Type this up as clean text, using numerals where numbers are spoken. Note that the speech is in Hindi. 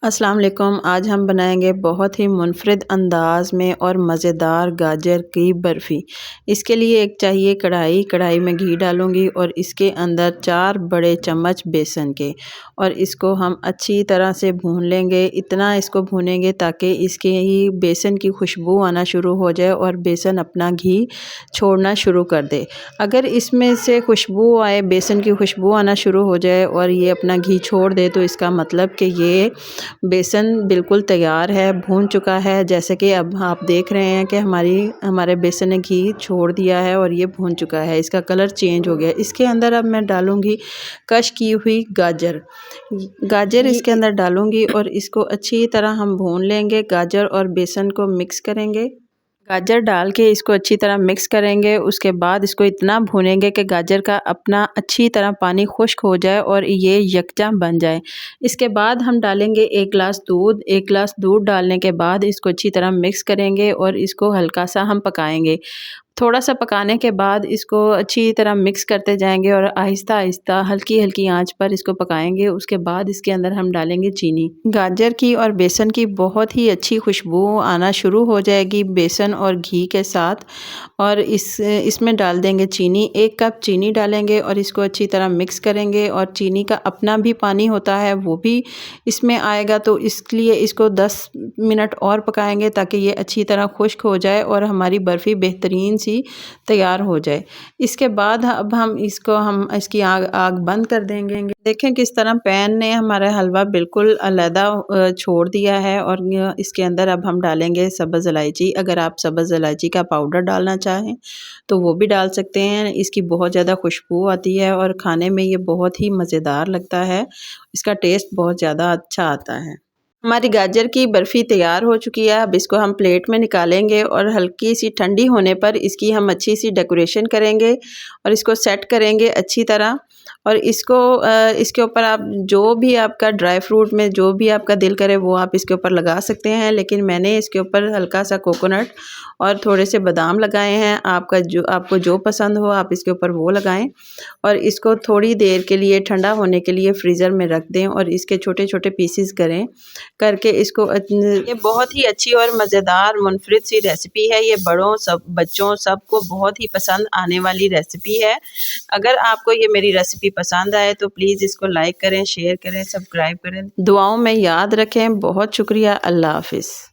अस्सलाम वालेकुम। आज हम बनाएंगे बहुत ही मुनफरिद अंदाज में और मज़ेदार गाजर की बर्फ़ी। इसके लिए एक चाहिए कढ़ाई। कढ़ाई में घी डालूंगी और इसके अंदर 4 बड़े चम्मच बेसन के, और इसको हम अच्छी तरह से भून लेंगे। इतना इसको भूनेंगे ताकि इसके ही बेसन की खुशबू आना शुरू हो जाए और बेसन अपना घी छोड़ना शुरू कर दे। अगर इसमें से खुशबू आए, बेसन की खुशबू आना शुरू हो जाए और ये अपना घी छोड़ दे, तो इसका मतलब कि ये बेसन बिल्कुल तैयार है, भून चुका है। जैसे कि अब आप देख रहे हैं कि हमारे बेसन ने घी छोड़ दिया है और ये भून चुका है, इसका कलर चेंज हो गया। इसके अंदर अब मैं डालूंगी कश की हुई गाजर। गाजर इसके अंदर डालूंगी और इसको अच्छी तरह हम भून लेंगे। गाजर और बेसन को मिक्स करेंगे। गाजर डाल के इसको अच्छी तरह मिक्स करेंगे। उसके बाद इसको इतना भूनेंगे कि गाजर का अपना अच्छी तरह पानी खुश्क हो जाए और ये यकजा बन जाए। इसके बाद हम डालेंगे 1 गिलास दूध। 1 गिलास दूध डालने के बाद इसको अच्छी तरह मिक्स करेंगे और इसको हल्का सा हम पकाएंगे। थोड़ा सा पकाने के बाद इसको अच्छी तरह मिक्स करते जाएंगे और आहिस्ता आहिस्ता हल्की हल्की आंच पर इसको पकाएंगे। उसके बाद इसके अंदर हम डालेंगे चीनी। गाजर की और बेसन की बहुत ही अच्छी खुशबू आना शुरू हो जाएगी बेसन और घी के साथ, और इसमें डाल देंगे चीनी। 1 कप चीनी डालेंगे और इसको अच्छी तरह मिक्स करेंगे। और चीनी का अपना भी पानी होता है, वो भी इसमें आएगा, तो इसलिए इसको 10 मिनट और पकाएंगे ताकि ये अच्छी तरह खुश्क हो जाए और हमारी बर्फ़ी बेहतरीन सी तैयार हो जाए। इसके बाद अब हम इसकी आग बंद कर देंगे। देखें किस तरह पैन ने हमारा हलवा बिल्कुल अलहदा छोड़ दिया है। और इसके अंदर अब हम डालेंगे सब्ज़ इलायची। अगर आप सब्ज़ इलायची का पाउडर डालना चाहें तो वो भी डाल सकते हैं। इसकी बहुत ज़्यादा खुशबू आती है और खाने में ये बहुत ही मज़ेदार लगता है। इसका टेस्ट बहुत ज़्यादा अच्छा आता है। हमारी गाजर की बर्फ़ी तैयार हो चुकी है। अब इसको हम प्लेट में निकालेंगे और हल्की सी ठंडी होने पर इसकी हम अच्छी सी डेकोरेशन करेंगे और इसको सेट करेंगे अच्छी तरह। और इसके ऊपर आप जो भी आपका ड्राई फ्रूट में जो भी आपका दिल करे वो आप इसके ऊपर लगा सकते हैं, लेकिन मैंने इसके ऊपर हल्का सा कोकोनट और थोड़े से बादाम लगाए हैं। आपको जो पसंद हो आप इसके ऊपर वो लगाएं। और इसको थोड़ी देर के लिए ठंडा होने के लिए फ्रीज़र में रख दें और इसके छोटे छोटे पीसीस करके इसको ये बहुत ही अच्छी और मज़ेदार मुनफरिद सी रेसिपी है। ये बड़ों सब बच्चों सबको बहुत ही पसंद आने वाली रेसिपी है। अगर आपको ये मेरी रेसिपी पसंद आए तो प्लीज़ इसको लाइक करें, शेयर करें, सब्सक्राइब करें। दुआओं में याद रखें। बहुत शुक्रिया। अल्लाह हाफिज़।